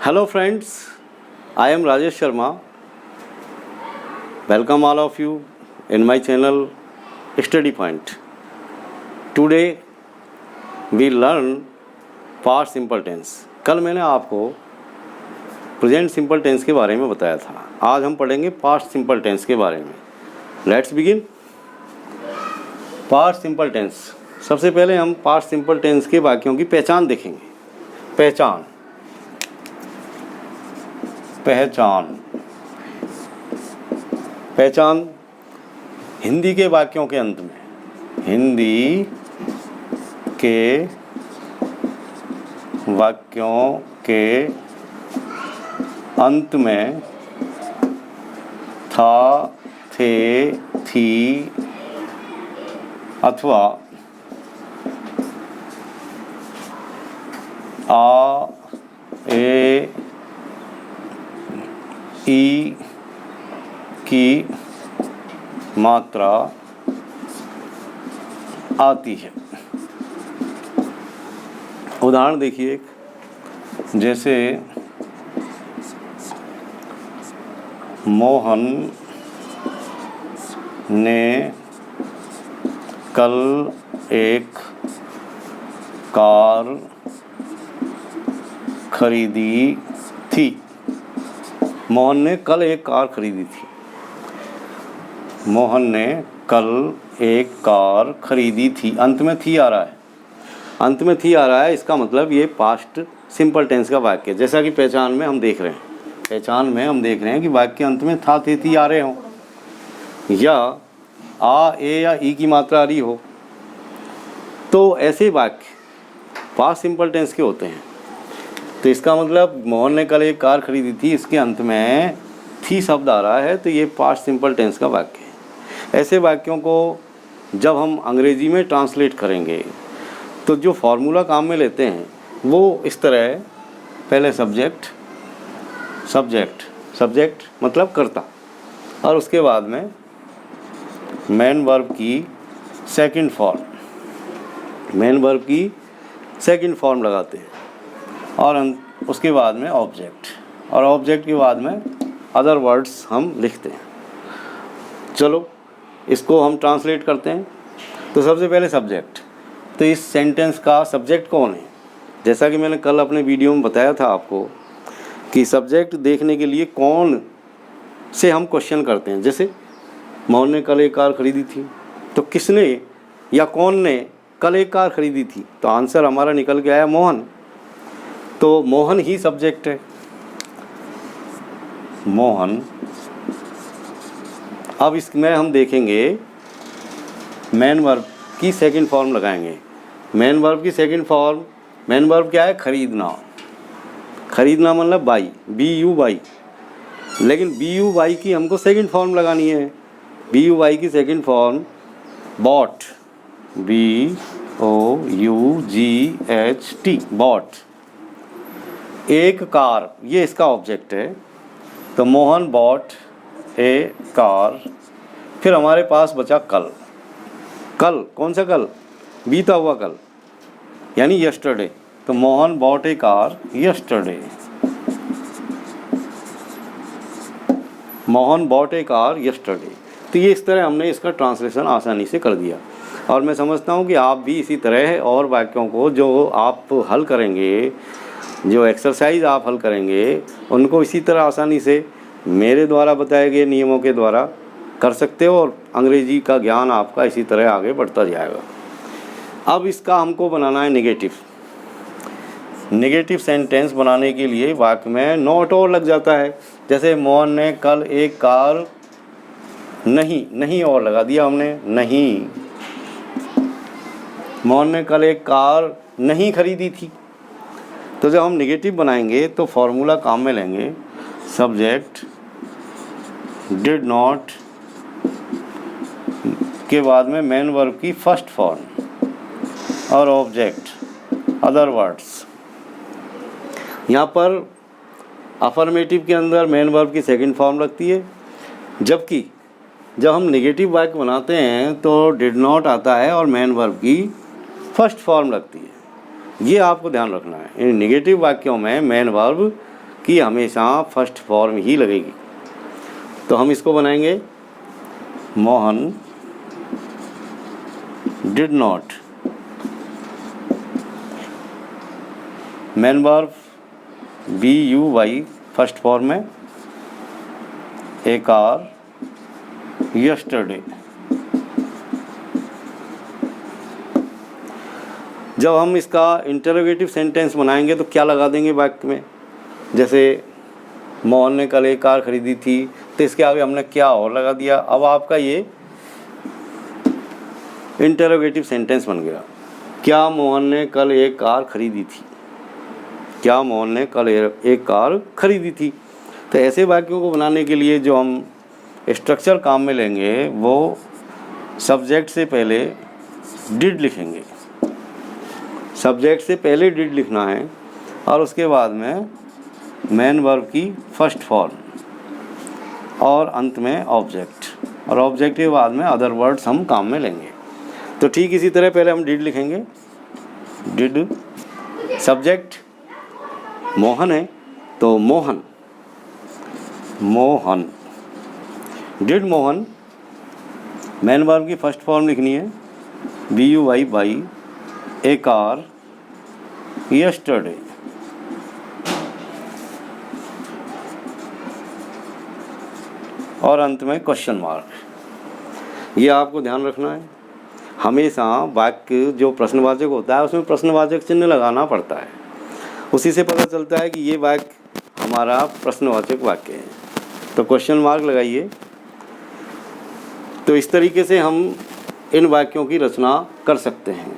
Hello friends, I am Rajesh Sharma. Welcome all of you in my channel Study Point. Today we learn past simple tense. कल मैंने आपको present simple tense के बारे में बताया था। आज हम पढ़ेंगे पास्ट सिंपल टेंस के बारे में। Let's begin. Past simple tense. सबसे पहले हम पास्ट सिंपल टेंस के वाक्यों की पहचान देखेंगे। पहचान हिंदी के वाक्यों के अंत में, हिंदी के वाक्यों के अंत में था, थे, थी अथवा आ, ए, ई की मात्रा आती है। उदाहरण देखिए, जैसे मोहन ने कल एक कार खरीदी थी। मोहन ने कल एक कार खरीदी थी। मोहन ने कल एक कार खरीदी थी। अंत में थी आ रहा है। अंत में थी आ रहा है, इसका मतलब ये पास्ट सिंपल टेंस का वाक्य है। जैसा कि पहचान में हम देख रहे हैं, कि वाक्य अंत में था, थे, थी आ रहे हों, या आ, ए या ई की मात्रा आ रही हो, तो ऐसे वाक्य पास्ट सिंपल टेंस के होते हैं। तो इसका मतलब मोहन ने कल एक कार खरीदी थी, इसके अंत में थी शब्द आ रहा है, तो ये पास्ट सिंपल टेंस का वाक्य है। ऐसे वाक्यों को जब हम अंग्रेजी में ट्रांसलेट करेंगे तो जो फॉर्मूला काम में लेते हैं वो इस तरह है। पहले सब्जेक्ट मतलब कर्ता, और उसके बाद में मेन वर्ब की सेकंड फॉर्म लगाते हैं, और उसके बाद में ऑब्जेक्ट, और ऑब्जेक्ट के बाद में अदर वर्ड्स हम लिखते हैं। चलो इसको हम ट्रांसलेट करते हैं। तो सबसे पहले सब्जेक्ट। तो इस सेंटेंस का सब्जेक्ट कौन है? जैसा कि मैंने कल अपने वीडियो में बताया था आपको कि सब्जेक्ट देखने के लिए कौन से हम क्वेश्चन करते हैं। जैसे मोहन ने कल एक कार खरीदी थी, तो किसने या कौन ने कल एक कार खरीदी थी? तो आंसर हमारा निकल के आया मोहन। तो मोहन ही सब्जेक्ट है, मोहन। अब इसमें हम देखेंगे मेन वर्ब की सेकंड फॉर्म लगाएंगे। मेन वर्ब की सेकंड फॉर्म, मेन वर्ब क्या है? खरीदना मतलब बाई, BUY। लेकिन BUY की हमको सेकंड फॉर्म लगानी है। BUY की second form bought, BOUGHT, bought. एक कार, ये इसका ऑब्जेक्ट है। तो मोहन बॉट ए कार। फिर हमारे पास बचा कल। कौन सा कल? बीता हुआ कल, यानी यस्टरडे। तो मोहन बॉट ए कार यस्टरडे। तो ये इस तरह हमने इसका ट्रांसलेशन आसानी से कर दिया। और मैं समझता हूँ कि आप भी इसी तरह और वाक्यों को जो आप हल करेंगे, जो एक्सरसाइज आप हल करेंगे, उनको इसी तरह आसानी से मेरे द्वारा बताए गए नियमों के द्वारा कर सकते हो, और अंग्रेजी का ज्ञान आपका इसी तरह आगे बढ़ता जाएगा। अब इसका हमको बनाना है नेगेटिव सेंटेंस बनाने के लिए वाक्य में नॉट और लग जाता है। जैसे मोहन ने कल एक कार नहीं और लगा दिया हमने, नहीं। मोहन ने कल एक कार नहीं खरीदी थी। तो जब हम नेगेटिव बनाएंगे तो फॉर्मूला काम में लेंगे। सब्जेक्ट डिड नॉट के बाद में मेन वर्ब की फर्स्ट फॉर्म और ऑब्जेक्ट अदर वर्ड्स। यहाँ पर अफर्मेटिव के अंदर मेन वर्ब की सेकंड फॉर्म लगती है, जबकि जब हम नेगेटिव वाक्य बनाते हैं तो डिड नॉट आता है और मेन वर्ब की फर्स्ट फॉर्म लगती है। ये आपको ध्यान रखना है। इन नेगेटिव वाक्यों में मेन वर्ब की हमेशा फर्स्ट फॉर्म ही लगेगी। तो हम इसको बनाएंगे, Mohan did not, main verb BUY first form में, ए कार यस्टरडे। जब हम इसका इंटरोगेटिव सेंटेंस बनाएंगे तो क्या लगा देंगे वाक्य में, जैसे मोहन ने कल एक कार खरीदी थी, तो इसके आगे हमने क्या और लगा दिया। अब आपका ये इंटरोगेटिव सेंटेंस बन गया, क्या मोहन ने कल एक कार खरीदी थी, क्या मोहन ने कल एक कार खरीदी थी। तो ऐसे वाक्यों को बनाने के लिए जो हम स्ट्रक्चर काम में लेंगे वो सब्जेक्ट से पहले डिड लिखेंगे, सब्जेक्ट से पहले डिड लिखना है और उसके बाद में मेन वर्ब की फर्स्ट फॉर्म और अंत में ऑब्जेक्ट, और ऑब्जेक्ट के बाद में अदर वर्ड्स हम काम में लेंगे। तो ठीक इसी तरह पहले हम डिड लिखेंगे, डिड सब्जेक्ट मोहन है तो Mohan, Mohan did Mohan, main verb की फर्स्ट फॉर्म लिखनी है BUY by, A car yesterday. और अंत में क्वेश्चन मार्क। ये आपको ध्यान रखना है, हमेशा वाक्य जो प्रश्नवाचक होता है उसमें प्रश्नवाचक चिन्ह लगाना पड़ता है, उसी से पता चलता है कि ये वाक्य हमारा प्रश्नवाचक वाक्य है। तो क्वेश्चन मार्क लगाइए। तो इस तरीके से हम इन वाक्यों की रचना कर सकते हैं।